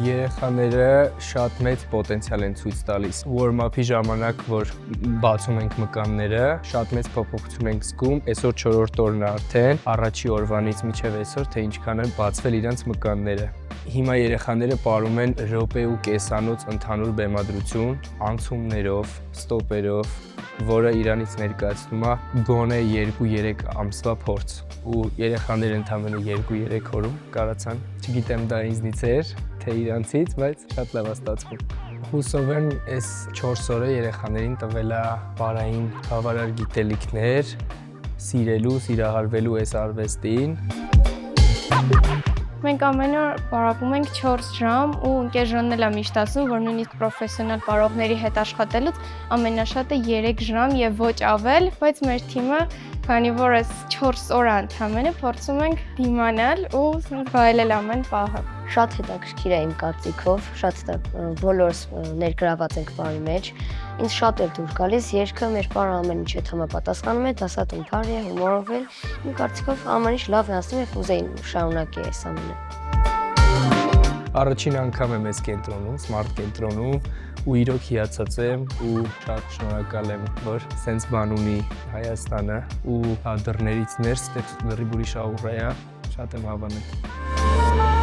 Երեխաները շատ մեծ պոտենցիալ են ցույց տալիս։ Warm-up-ի ժամանակ, որ բացում ենք մկանները, շատ մեծ փոփոխություն ենք զգում։ Այսօր 4-րդ օրն է արդեն, առաջի օրվանից մինչև այսօր, թե ինչքան են բացվել իրենց մկանները։ Հիմա երեխաները պարում են րոպե ու կեսանոց ընդհանուր բեմադրություն, անցումներով, ստոպերով, որը իրանից ներկայացնում է գոնե 2-3 ամսվա փորձ։ Ու երեխաները ընդամենը 2-3 օրում կարացան, չգիտեմ դա ինձնից էր, թե իրանցից, բայց շատ լավ է ստացվում։ Հուսով եմ, այս 4 օրը երեխաներին տվել է բարային բավարար գիտելիքներ, սիրելու, սիրահարվելու այս արվեստին։ Մենք ամեն օր պարապում ենք 4 ժամ ու ընկերժոնն էլ է միշտ ասում, որ նույնիսկ պրոֆեսիոնալ պարողների հետ աշխատելուց ամենաշատը 3 ժամ եւ ոչ ավել, բայց մեր թիմը, քանի որ այս 4 օր ընդամենը փորձում ենք դիմանալ ու վայելել ամեն պահը։ Շատ հետաքրքիր է իմ կարծիքով, շատ բոլորս ներգրաված ենք բարի մեջ։ Ինձ շատ է դուր գալիս երգը, մեր պարը ամեն ինչ հետ համապատասխանում է, դասատուն բարի է, հումորով էլ։ Իմ կարծիքով ամեն ինչ լավ է անցնում եւ կուզեին շարունակի այս ամենը։ Առաջին անգամ եմ այս կենտրոնում, Smart կենտրոնում ու իրոք հիացած եմ ու շատ շնորհակալ եմ, որ սենց բան ունի Հայաստանը ու դռներից ներս, այդտեղ լրիվ ուրիշ աուրա է, շատ եմ հավանել։